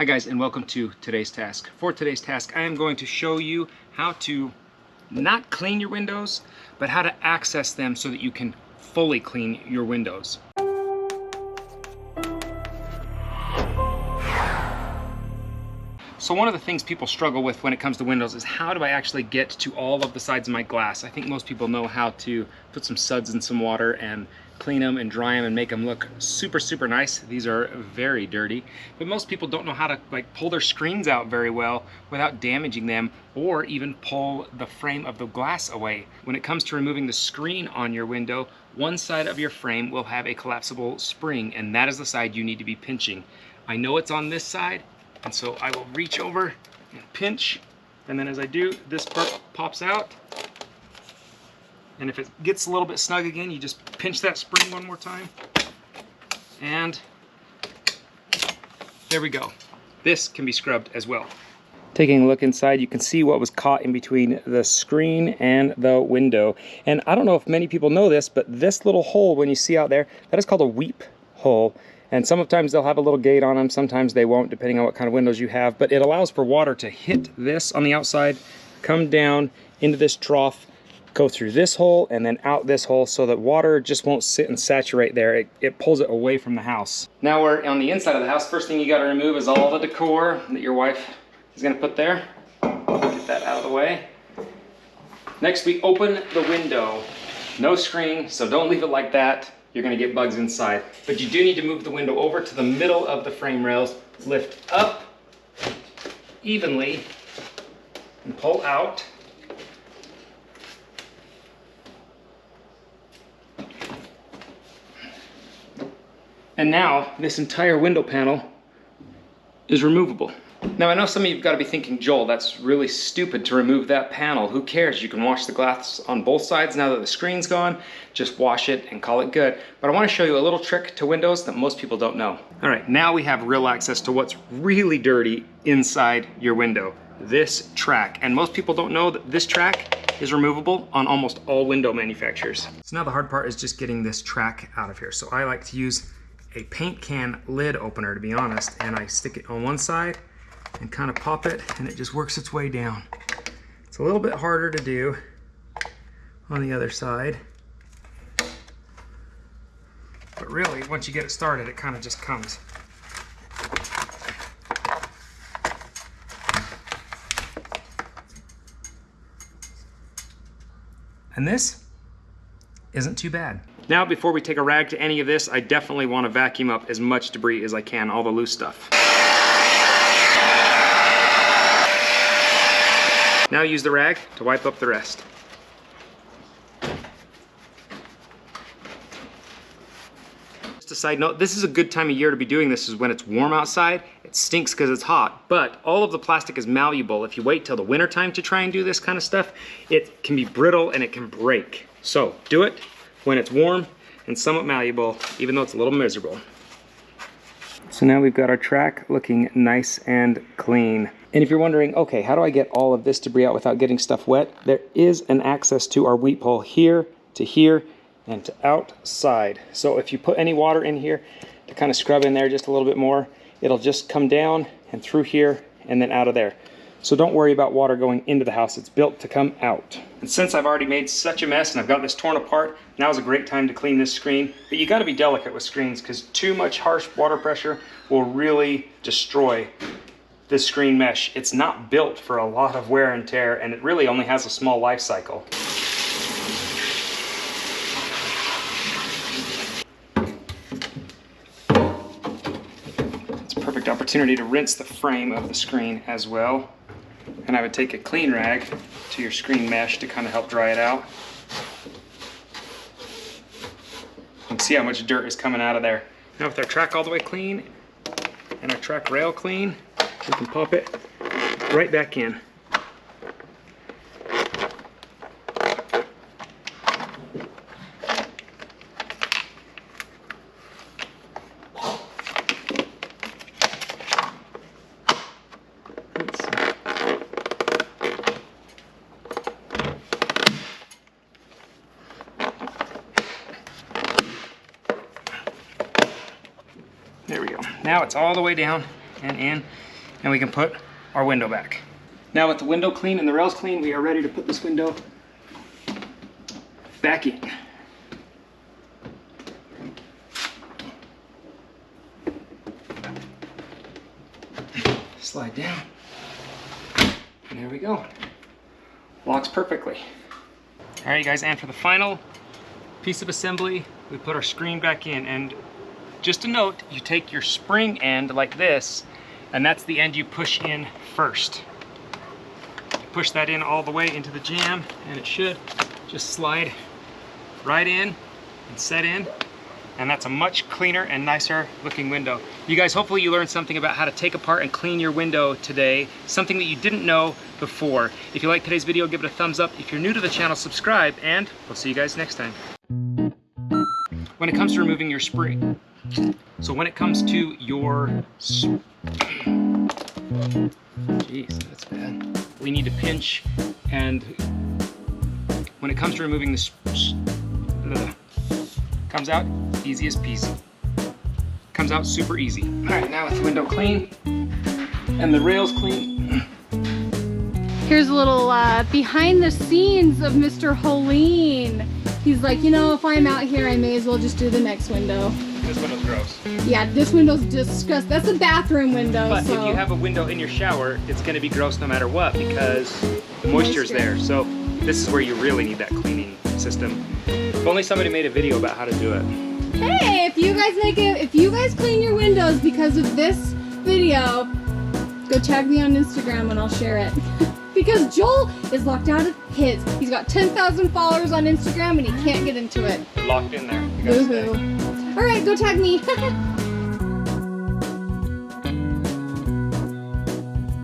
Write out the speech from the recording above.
Hi guys, and welcome to today's task. For today's task, I am going to show you how to not clean your windows, but how to access them so that you can fully clean your windows. So one of the things people struggle with when it comes to windows is how do I actually get to all of the sides of my glass? I think most people know how to put some suds in some water and clean them and dry them and make them look super nice. These are very dirty, but most people don't know how to pull their screens out very well without damaging them, or even pull the frame of the glass away. When it comes to removing the screen on your window, one side of your frame will have a collapsible spring, and that is the side you need to be pinching. I know it's on this side, and so I will reach over and pinch, and then as I do, this part pops out. And if it gets a little bit snug again, you just pinch that spring one more time. And there we go. This can be scrubbed as well. Taking a look inside, you can see what was caught in between the screen and the window. And I don't know if many people know this, but this little hole when you see out there, that is called a weep hole. And sometimes they'll have a little gate on them, sometimes they won't, depending on what kind of windows you have. But it allows for water to hit this on the outside, come down into this trough, go through this hole and then out this hole, so that water just won't sit and saturate there. It pulls it away from the house. Now we're on the inside of the house. First thing you got to remove is all the decor that your wife is going to put there. Get that out of the way. Next, we open the window. No screen, so don't leave it like that. You're going to get bugs inside. But you do need to move the window over to the middle of the frame rails. Lift up evenly and pull out. And now this entire window panel is removable. Now I know some of you've got to be thinking, Joel, that's really stupid to remove that panel. Who cares? You can wash the glass on both sides now that the screen's gone. Just wash it and call it good. But I want to show you a little trick to windows that most people don't know. All right, now we have real access to what's really dirty inside your window. This track. And most people don't know that this track is removable on almost all window manufacturers. So now the hard part is just getting this track out of here. So I like to use a paint can lid opener, to be honest, and I stick it on one side and kind of pop it, and it just works its way down. It's a little bit harder to do on the other side, but really once you get it started, it kind of just comes. And this isn't too bad. Now, before we take a rag to any of this, I definitely want to vacuum up as much debris as I can, all the loose stuff. Now use the rag to wipe up the rest. Just a side note, this is a good time of year to be doing this, is when it's warm outside. It stinks because it's hot, but all of the plastic is malleable. If you wait till the winter time to try and do this kind of stuff, it can be brittle and it can break. So do it when it's warm and somewhat malleable, even though it's a little miserable. So now we've got our track looking nice and clean. And if you're wondering, okay, how do I get all of this debris out without getting stuff wet? There is an access to our weep hole here to here and to outside. So if you put any water in here to kind of scrub in there just a little bit more, it'll just come down and through here and then out of there. So don't worry about water going into the house. It's built to come out. And since I've already made such a mess and I've got this torn apart, now's a great time to clean this screen. But you gotta be delicate with screens, because too much harsh water pressure will really destroy this screen mesh. It's not built for a lot of wear and tear, and it really only has a small life cycle. It's a perfect opportunity to rinse the frame of the screen as well. And I would take a clean rag to your screen mesh to kind of help dry it out. You can see how much dirt is coming out of there. Now with our track all the way clean and our track rail clean, we can pop it right back in. There we go. Now it's all the way down and in, and we can put our window back. Now with the window clean and the rails clean, we are ready to put this window back in. Slide down, and there we go. Locks perfectly. All right, you guys, and for the final piece of assembly, we put our screen back in. And just a note, you take your spring end like this, and that's the end you push in first. Push that in all the way into the jamb, and it should just slide right in and set in. And that's a much cleaner and nicer looking window. You guys, hopefully you learned something about how to take apart and clean your window today, something that you didn't know before. If you like today's video, give it a thumbs up. If you're new to the channel, subscribe, and we'll see you guys next time. When it comes to removing your spring, so when it comes to your, jeez, that's bad. We need to pinch, and when it comes to removing the comes out easy as peasy. Comes out super easy. All right, now with the window clean and the rails clean. Here's a little behind the scenes of Mr. Holeen. He's like, you know, if I'm out here, I may as well just do the next window. This window's gross. Yeah, this window's disgusting. That's a bathroom window. But so. if you have a window in your shower, it's gonna be gross no matter what because the moisture's there. So this is where you really need that cleaning system. If only somebody made a video about how to do it. Hey, if you guys clean your windows because of this video, go tag me on Instagram and I'll share it. Because Joel is locked out of his. He's got 10,000 followers on Instagram and he can't get into it. They're locked in there. You gotta stay. All right, go tag me.